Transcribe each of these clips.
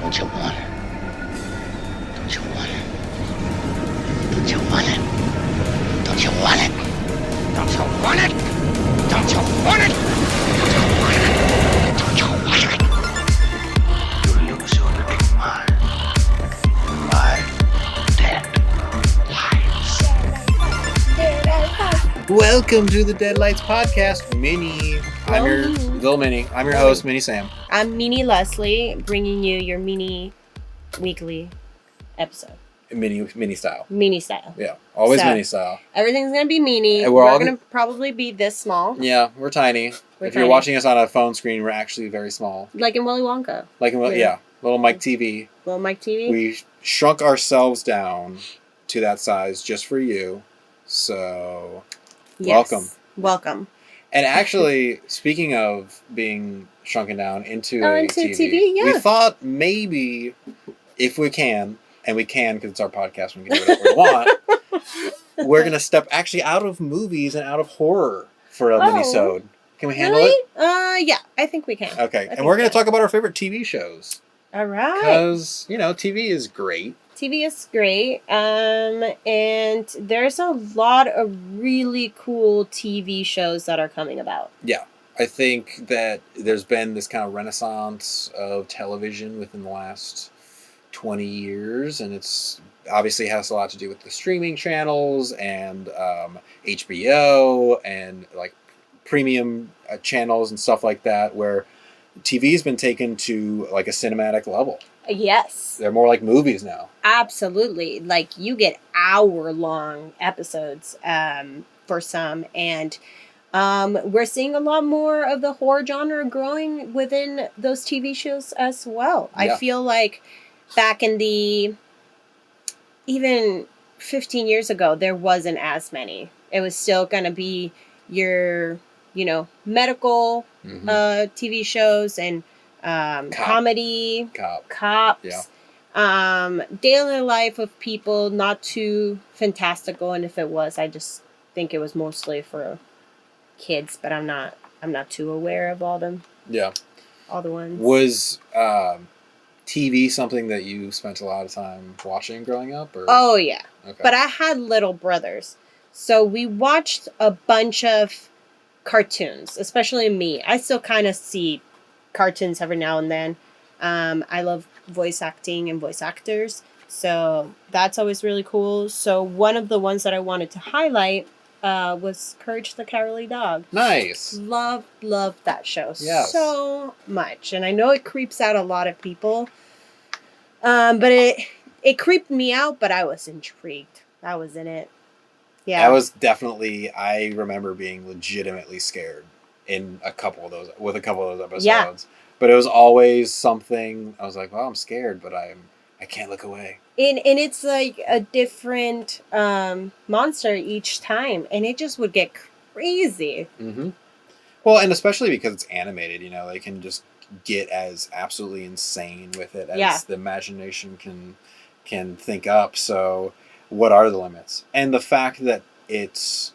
Don't you want it? Don't you want it? Don't you want it? Don't you want it? Don't you want it? Don't you want it? Don't you want it? You lose your little mind. My Deadlights. Welcome to the Deadlights podcast, Minnie. I'm your little Minnie. I'm your host, Minnie Sam. I'm Minnie Leslie, bringing you your mini weekly episode. Mini style. Mini style. Yeah, always mini style. Everything's gonna be mini. And We're all gonna probably be this small. Yeah, we're tiny. If you're watching us on a phone screen, we're actually very small. Like in Willy Wonka. Little Mike TV. Little Mike TV. We shrunk ourselves down to that size just for you. So, yes. Welcome. And actually, speaking of being shrunken down into a TV, yeah. we thought maybe if we can, and we can because it's our podcast, we can do whatever we want, we're going to step actually out of movies and out of horror for a minisode. Can we handle it? Yeah, I think we can. Okay, and we're going to talk about our favorite TV shows. All right. Because, TV is great. TV is great, and there's a lot of really cool TV shows that are coming about. Yeah, I think that there's been this kind of renaissance of television within the last 20 years, and it's obviously has a lot to do with the streaming channels and HBO and like premium channels and stuff like that, where TV's been taken to like a cinematic level. Yes. They're more like movies now. Absolutely. Like you get hour-long episodes for some, and we're seeing a lot more of the horror genre growing within those TV shows as well. Yeah. I feel like back in even 15 years ago, there wasn't as many. It was still going to be your, medical TV shows and comedy, cops, daily life of people, not too fantastical. And if it was, I just think it was mostly for kids, but I'm not too aware of all them. Yeah. All the ones. Was TV something that you spent a lot of time watching growing up? Or? Oh, yeah. Okay. But I had little brothers. So we watched a bunch of cartoons, especially me. I still kind of see cartoons every now and then. I love voice acting and voice actors. So that's always really cool. So one of the ones that I wanted to highlight was Courage the Cowardly Dog. Nice. Love that show so much. And I know it creeps out a lot of people. But it creeped me out, but I was intrigued. I was in it. Yeah. I remember being legitimately scared with a couple of those episodes. Yeah. But it was always something I was like, well, I'm scared, but I can't look away. And it's like a different monster each time, and it just would get crazy. Mm-hmm. Well, and especially because it's animated, they can just get as absolutely insane with it as the imagination can think up. So what are the limits? And the fact that it's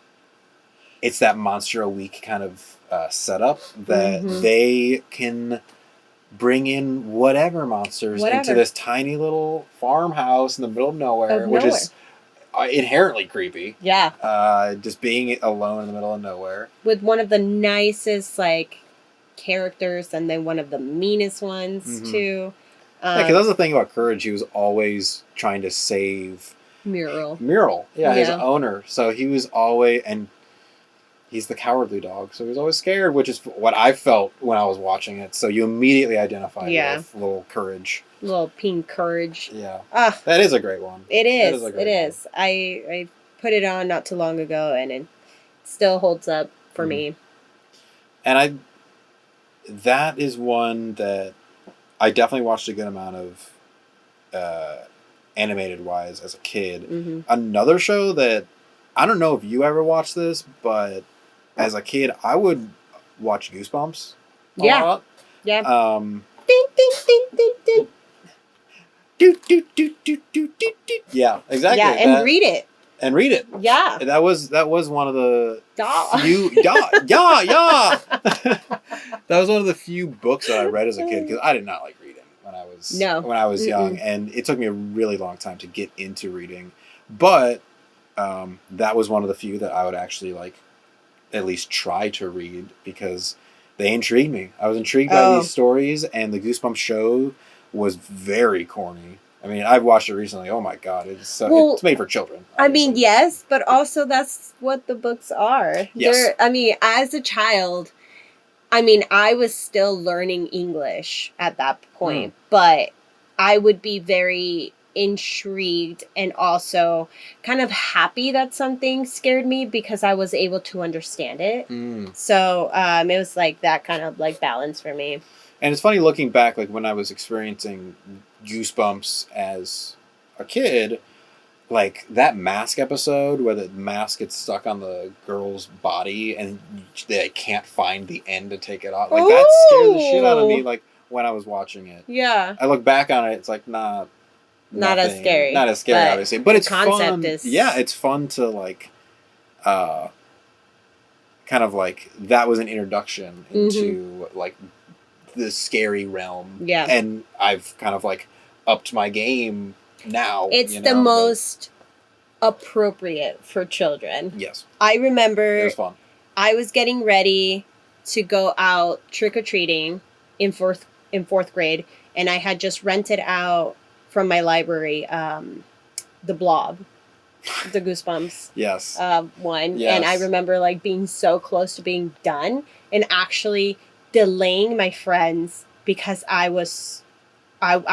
that monster a week kind of setup that they can bring in whatever monsters into this tiny little farmhouse in the middle of nowhere, which is inherently creepy. Yeah. Just being alone in the middle of nowhere. With one of the nicest, characters and then one of the meanest ones, too. Because that's the thing about Courage. He was always trying to save... Mural. Yeah, his owner. So he was always... And he's the cowardly dog, so he was always scared, which is what I felt when I was watching it. So you immediately identify with little Courage. Little pink Courage. Yeah. That is a great one. It is. I put it on not too long ago, and it still holds up for me. And that is one that I definitely watched a good amount of animated-wise as a kid. Mm-hmm. Another show that, I don't know if you ever watched this, but as a kid, I would watch Goosebumps a lot. Yeah. Ding, ding, ding, ding, ding. Do, do, do, do, do, do, do. Yeah, exactly. Yeah, and read it. Yeah. That was one of the few... That was one of the few books that I read as a kid, because I did not like reading. when I was Mm-mm. young, and it took me a really long time to get into reading. But that was one of the few that I would actually like at least try to read because they intrigued me. I was intrigued by these stories, and the Goosebumps show was very corny. I mean, I've watched it recently. Oh my god, it's made for children. Obviously. I mean, yes, but also that's what the books are. Yes. I mean, as a child, I mean, I was still learning English at that point, but I would be very intrigued and also kind of happy that something scared me because I was able to understand it. So it was like that kind of like balance for me. And it's funny looking back, like when I was experiencing Goosebumps as a kid, like that mask episode where the mask gets stuck on the girl's body and they can't find the end to take it off. Like that scared the shit out of me. Like when I was watching it, yeah. I look back on it, it's like not as scary, obviously, but it's fun. Is... Yeah, it's fun to like, kind of like that was an introduction into like the scary realm. Yeah, and I've kind of like upped my game now. It's the most appropriate for children. Yes, I remember it was fun. I was getting ready to go out trick-or-treating in fourth grade, and I had just rented out from my library the Blob, the Goosebumps one. Yes. And I remember like being so close to being done and actually delaying my friends because I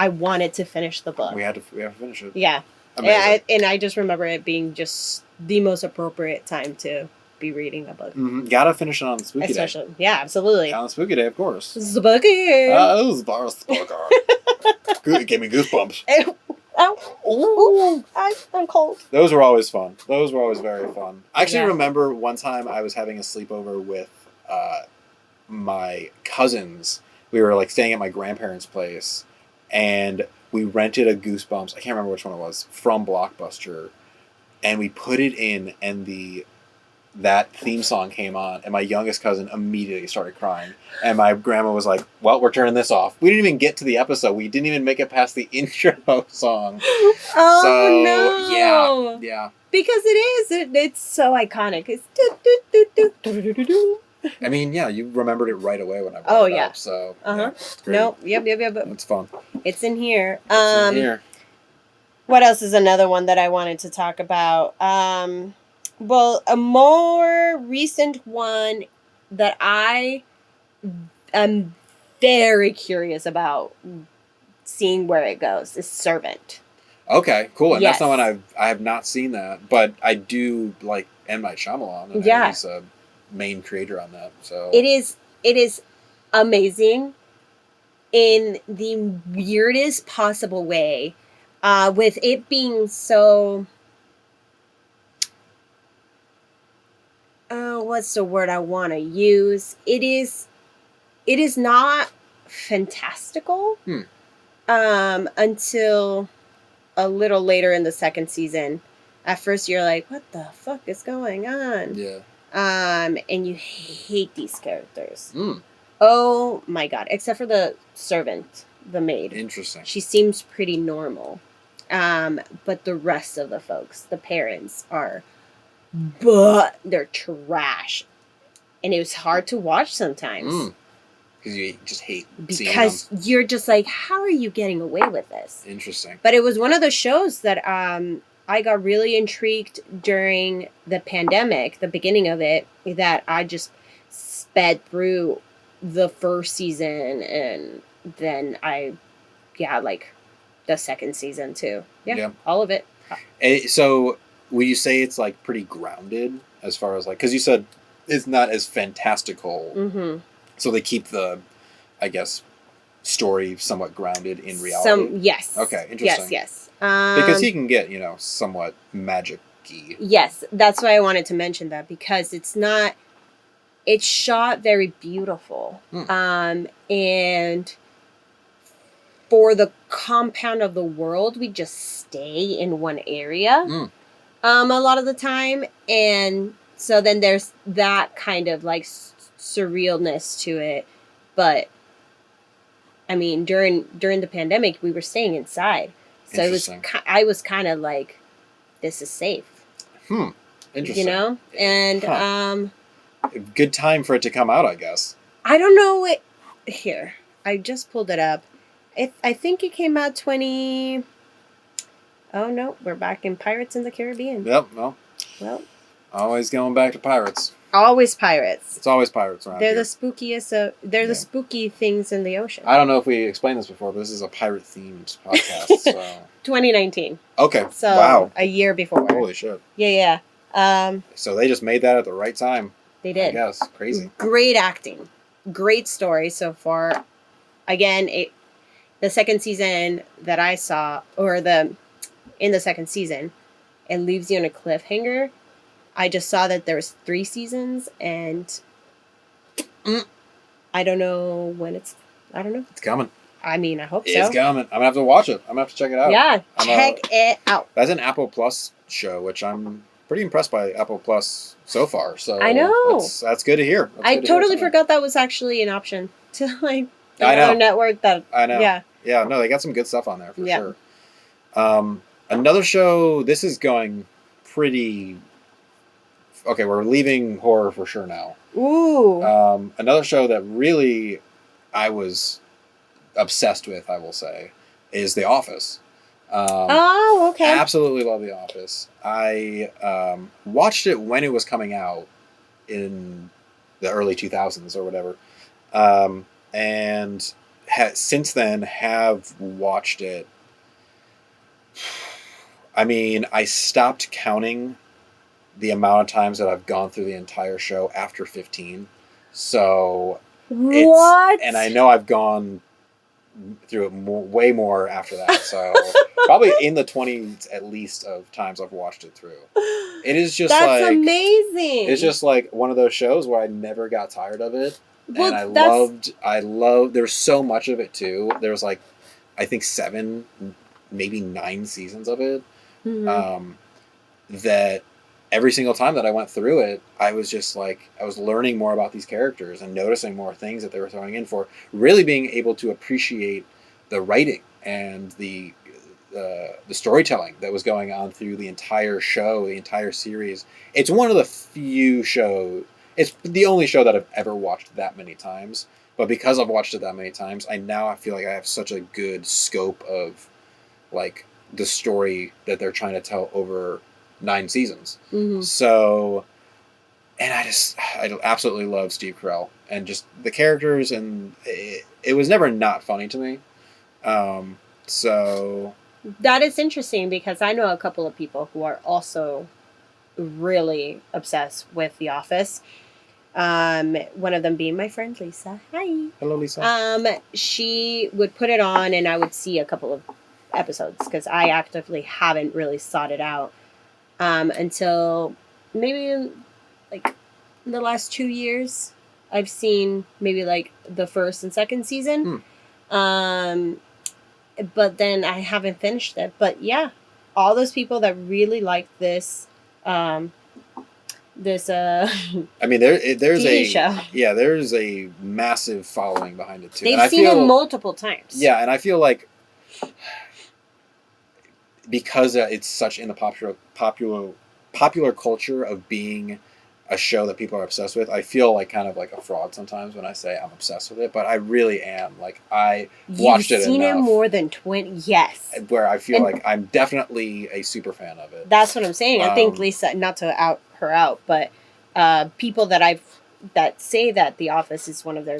wanted to finish the book. We have to finish it. Yeah. And I just remember it being just the most appropriate time to be reading a book. Gotta finish it on the spooky day. Yeah, absolutely. On the spooky day, of course. Spooky. It was spooky. It gave me goosebumps. I'm cold. Those were always fun. Those were always very fun. I actually remember one time I was having a sleepover with my cousins. We were like staying at my grandparents' place, and we rented a Goosebumps. I can't remember which one it was from Blockbuster, and we put it in, and that theme song came on, and my youngest cousin immediately started crying, and my grandma was like, "Well, we're turning this off." We didn't even get to the episode. We didn't even make it past the intro song. No! Yeah. Because it's so iconic. It's I mean, yeah, you remembered it right away when I brought it up. So Nope. Yep. It's fun. It's in here. It's in here. What else is another one that I wanted to talk about? Well, a more recent one that I am very curious about seeing where it goes is Servant. Okay, cool. And that's not one I have not seen that, but I do like M. Night Shyamalan. And he's a main creator on that. So it is amazing in the weirdest possible way, with it being so. What's the word I want to use? It is not fantastical until a little later in the second season. At first you're like, what the fuck is going on? Yeah. And you hate these characters. Oh my god. Except for the servant, the maid. Interesting. She seems pretty normal. But the rest of the folks, the parents, but they're trash. And it was hard to watch sometimes. Because you just hate seeing them. Because you're just like, how are you getting away with this? Interesting. But it was one of the shows that I got really intrigued during the pandemic, the beginning of it, that I just sped through the first season, and then like the second season too. Yeah. All of it. So would you say it's like pretty grounded as far as like, because you said it's not as fantastical, so they keep the, I guess, story somewhat grounded in reality? Yes. Okay, interesting. Yes. Because he can get, somewhat magic-y. Yes, that's why I wanted to mention that, because it's shot very beautiful. And for the compound of the world, we just stay in one area a lot of the time. And so then there's that kind of like surrealness to it. But I mean, during the pandemic, we were staying inside, so I was kind of like, this is safe. Interesting. You know, and good time for it to come out, I guess. I don't know it. Here, I just pulled it up. I think it came out 20. Oh no, we're back in Pirates in the Caribbean. Yep. Well, always going back to pirates. Always pirates. It's always pirates around here. They're the spookiest. They're the spooky things in the ocean. I don't know if we explained this before, but this is a pirate themed podcast. So 2019. Okay. So wow. A year before. Holy shit. Yeah. So they just made that at the right time. They did. I guess. Crazy. Great acting. Great story so far. Again, the second season that I saw, in the second season, it leaves you on a cliffhanger. I just saw that there's 3 seasons, and I don't know when it's. I don't know. It's coming. I mean, I hope so. It's coming. I'm gonna have to watch it. I'm gonna have to check it out. Yeah, check it out. That's an Apple Plus show, which I'm pretty impressed by Apple Plus so far. So I know that's good to hear. I totally forgot that was actually an option to like I know. network. That I know. Yeah. No, they got some good stuff on there for sure. Another show. This is going pretty. Okay, we're leaving horror for sure now. Ooh. Another show that really I was obsessed with, I will say, is The Office. Okay. Absolutely love The Office. I watched it when it was coming out in the early 2000s or whatever. And since then have watched it. I mean, I stopped counting the amount of times that I've gone through the entire show after 15. So what? And I know I've gone through it way more after that. So probably in the 20s at least of times I've watched it through. It is just That's amazing. It's just like one of those shows where I never got tired of it. Well, and I loved there's so much of it too. There was like I think 7, maybe 9 seasons of it. Mm-hmm. That every single time that I went through it, I was just like, I was learning more about these characters and noticing more things that they were throwing in for, really being able to appreciate the writing and the storytelling that was going on through the entire show, the entire series. It's one of the few shows, it's the only show that I've ever watched that many times, but because I've watched it that many times, I feel like I have such a good scope of like the story that they're trying to tell over 9 seasons. Mm-hmm. So, and I absolutely love Steve Carell and just the characters, and it was never not funny to me. So that is interesting because I know a couple of people who are also really obsessed with The Office. One of them being my friend Lisa. Hi. Hello, Lisa. She would put it on and I would see a couple of episodes because I actively haven't really sought it out. Until maybe like the last 2 years, I've seen maybe like the first and second season. But then I haven't finished it. But yeah, all those people that really like this, I mean, there's TV show. Yeah, there's a massive following behind it too. They've seen it multiple times. Yeah, and I feel like because it's such in the popular culture of being a show that people are obsessed with, I feel like kind of like a fraud sometimes when I say I'm obsessed with it, but I really am. Like I watched it enough. You've seen it more than 20, yes. Where I feel like I'm definitely a super fan of it. That's what I'm saying. I think Lisa, not to out her out, but people that say that The Office is one of their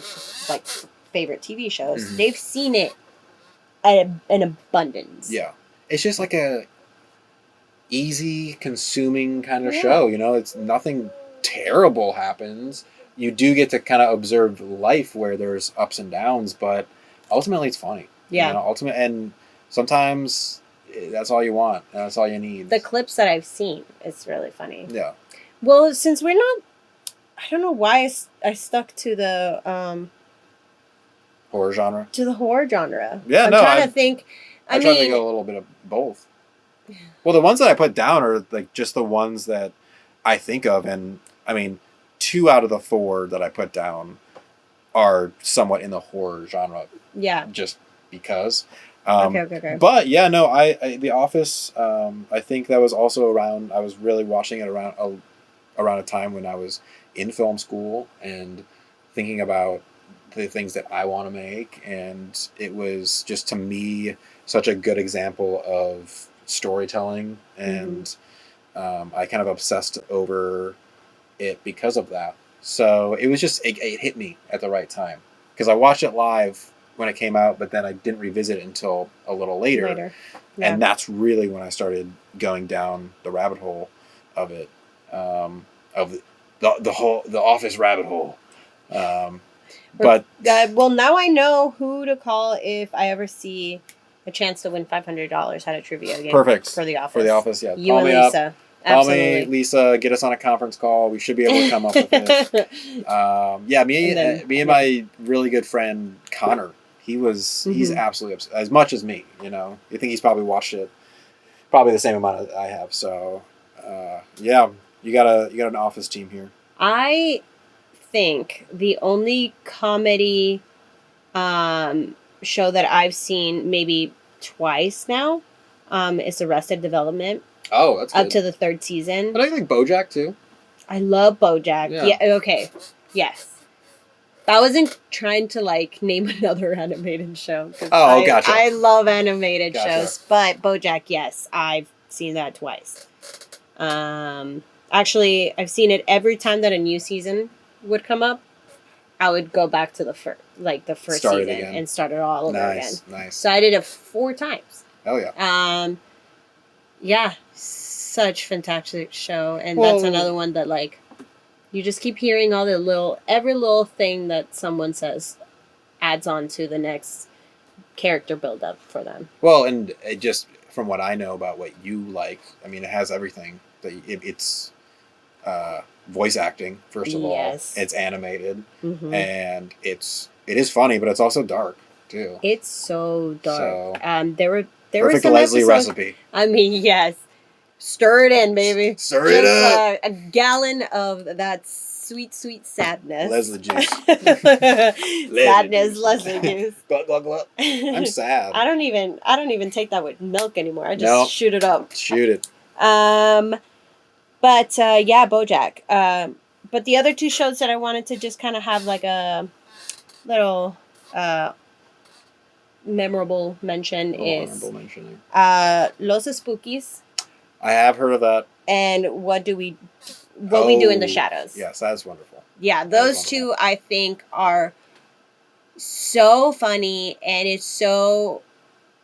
like favorite TV shows, mm-hmm. They've seen it in abundance. Yeah. It's just like a easy consuming kind of show, you know, it's nothing terrible happens. You do get to kind of observe life where there's ups and downs, but ultimately it's funny. Yeah. You know, and sometimes that's all you want. And that's all you need. The clips that I've seen, it's really funny. Yeah. Well, since we're not, I don't know why I stuck to the horror genre. To the horror genre. Yeah, I'm trying to think. I try to go a little bit of both. Well, the ones that I put down are like just the ones that I think of, and I mean, 2 out of the 4 that I put down are somewhat in the horror genre. Yeah. Just because. Okay. But yeah, no, I The Office. I think that was also around. I was really watching it around a time when I was in film school and thinking about the things that I want to make, and it was just to me such a good example of storytelling, and I kind of obsessed over it because of that. So it was just it hit me at the right time because I watched it live when it came out, but then I didn't revisit it until a little later. Yeah. And that's really when I started going down the rabbit hole of it, of the Office rabbit hole. But well, now I know who to call if I ever see a chance to win $500 at a trivia game. Perfect for the Office. For the Office, yeah. You and Lisa. Up. Call me, Lisa. Get us on a conference call. We should be able to come up with it. Yeah, me and my really good friend Connor. He's absolutely obsessed, as much as me. You know, you think he's probably watched it, probably the same amount as I have. So, yeah, you got an Office team here. I think the only comedy show that I've seen maybe twice now is Arrested Development. Oh, that's good. Up to the 3rd season. But I think BoJack too. I love BoJack. Yeah. Okay. Yes. I wasn't trying to like name another animated show. Oh, gotcha. I love animated shows, but BoJack, yes, I've seen that twice. Actually, I've seen it every time that a new season would come up. I would go back to the first season and start it all over again. Nice. So I did it 4 times. Oh yeah. Yeah, such fantastic show, and that's another one that like you just keep hearing all every little thing that someone says adds on to the next character build up for them. Well, and it just from what I know about what you like, I mean, it has everything. It's voice acting first of all. It's animated, and it is funny, but it's also dark too. It's so dark. So, there were perfect some Leslie episodes, recipe. I mean, yes. Stir it in, baby. Stir it up. A gallon of that sweet, sweet sadness. Leslie juice. Sadness, Leslie juice. Glug, glug, glug. I'm sad. I don't even take that with milk anymore. I just shoot it up. Shoot it. But yeah, BoJack. But the other 2 shows that I wanted to just kind of have like a little memorable mention is Los Spookies. I have heard of that. And What We Do in the Shadows. Yes, that's wonderful. Yeah, those 2 I think are so funny, and it's so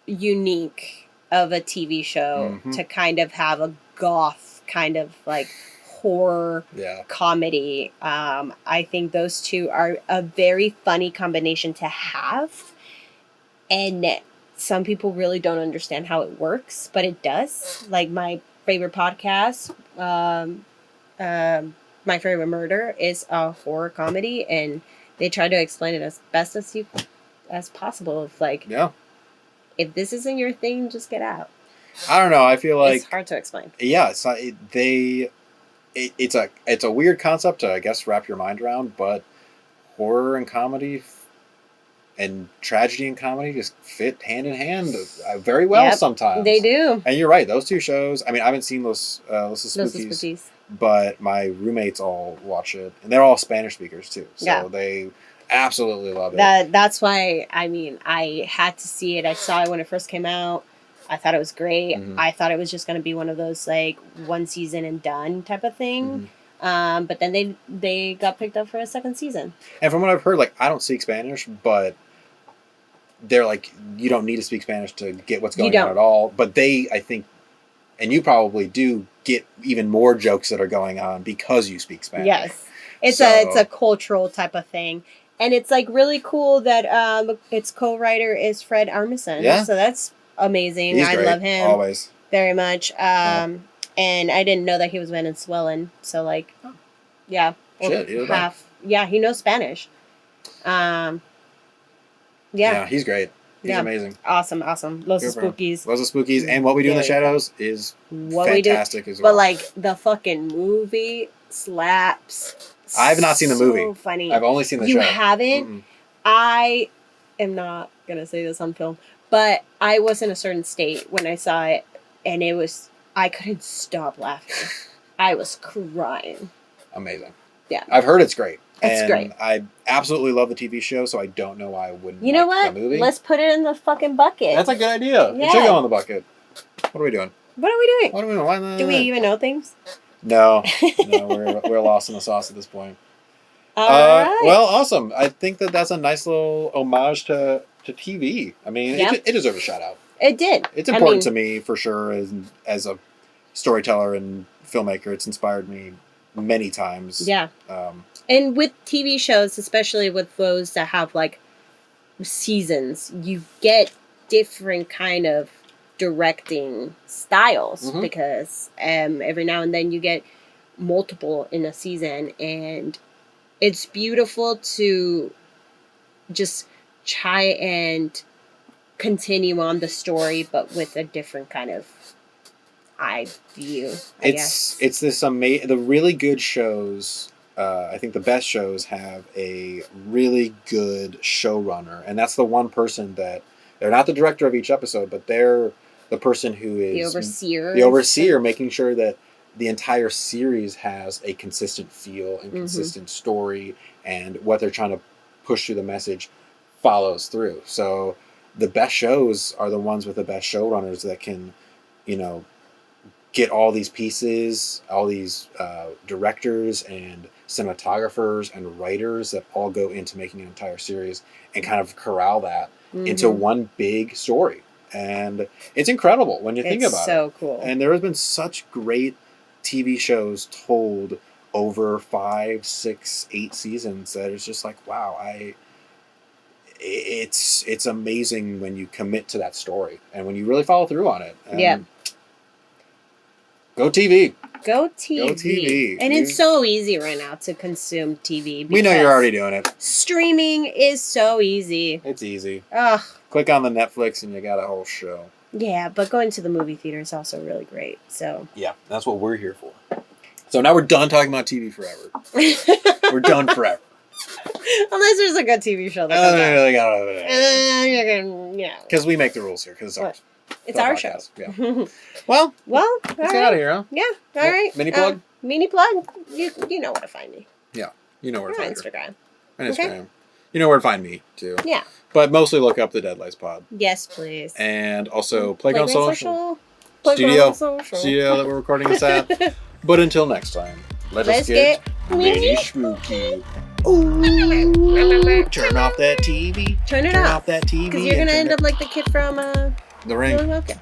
unique of a TV show to kind of have a goth kind of like horror comedy. I think those 2 are a very funny combination to have, and some people really don't understand how it works, but it does. Like my favorite podcast, My Favorite Murder, is a horror comedy, and they try to explain it as best as possible. Of like, if this isn't your thing, just get out. I don't know. I feel like it's hard to explain. Yeah, it's a weird concept to, I guess, wrap your mind around, but horror and comedy and tragedy and comedy just fit hand in hand very well sometimes. They do. And you're right, those 2 shows, I mean, I haven't seen Los Spookies, but my roommates all watch it, and they're all Spanish speakers too, so they absolutely love it. That's why, I mean, I had to see it. I saw it when it first came out. I thought it was great. I thought it was just going to be one of those like 1 season and done type of thing. But then they got picked up for a 2nd season. And from what I've heard, like, I don't speak Spanish, but they're like, you don't need to speak Spanish to get what's going on at all. But they, I think, and you probably do, get even more jokes that are going on because you speak Spanish. Yes. It's a cultural type of thing. And it's like really cool that its co-writer is Fred Armisen. Yeah. So that's amazing. He's great. I love him. Always. Very much. And I didn't know that he was Venezuelan. So like, yeah. Shit, half. Yeah, he knows Spanish. Yeah, he's great. He's amazing. Awesome. Los Spookies. And What We Do in the Shadows is fantastic as well. But like the fucking movie slaps I have not seen the movie. So funny. I've only seen the show. You haven't? Mm-mm. I am not going to say this on film, but I was in a certain state when I saw it, and I couldn't stop laughing. I was crying. Amazing. Yeah. I've heard it's great. It's great. I absolutely love the TV show, so I don't know why I wouldn't You know like what? the movie. Let's put it in the fucking bucket. That's a good idea. Yeah. It should go in the bucket. What are we doing? What are we doing? What are we doing? Why Do we even know things? No. We're lost in the sauce at this point. All right. Well, awesome. I think that's a nice little homage to TV. I mean, it deserves a shout out. It did. It's important to me for sure as a storyteller and filmmaker. It's inspired me many times. Yeah. And with TV shows, especially with those that have like seasons, you get different kind of directing styles because every now and then you get multiple in a season, and it's beautiful to just try and continue on the story, but with a different kind of eye view. It's this amazing. The really good shows. I think the best shows have a really good showrunner, and that's the one person that they're not the director of each episode, but they're the person who is the overseer. The overseer, making sure that the entire series has a consistent feel and consistent story, and what they're trying to push through the message follows through. So the best shows are the ones with the best showrunners that can, get all these pieces, all these directors and cinematographers and writers that all go into making an entire series and kind of corral that into one big story. And it's incredible when you think about it. It's so cool. And there has been such great TV shows told over 5, 6, 8 seasons that it's just like, wow, it's amazing when you commit to that story and when you really follow through on it. And Go TV. Go TV. And it's so easy right now to consume TV. We know you're already doing it. Streaming is so easy. It's easy. Ugh. Click on the Netflix and you got a whole show. Yeah, but going to the movie theater is also really great. So yeah, that's what we're here for. So now we're done talking about TV forever. We're done forever. Unless there's a good TV show that because we make the rules here. Because it's our show. Yeah. Well, let's get out of here, huh? Yeah. All right. Mini plug. Mini plug. You know where to find me. Yeah, you know where to find me. Instagram. And Instagram. Okay. You know where to find me too. Yeah. But mostly look up the Deadlights Pod. Yes, please. And also Playground Social. Studio that we're recording this at. But until next time, let's get mini spooky. Ooh, turn off that TV. Turn it off. Turn off that TV. Because you're gonna end up like the kid from The Ring. Okay.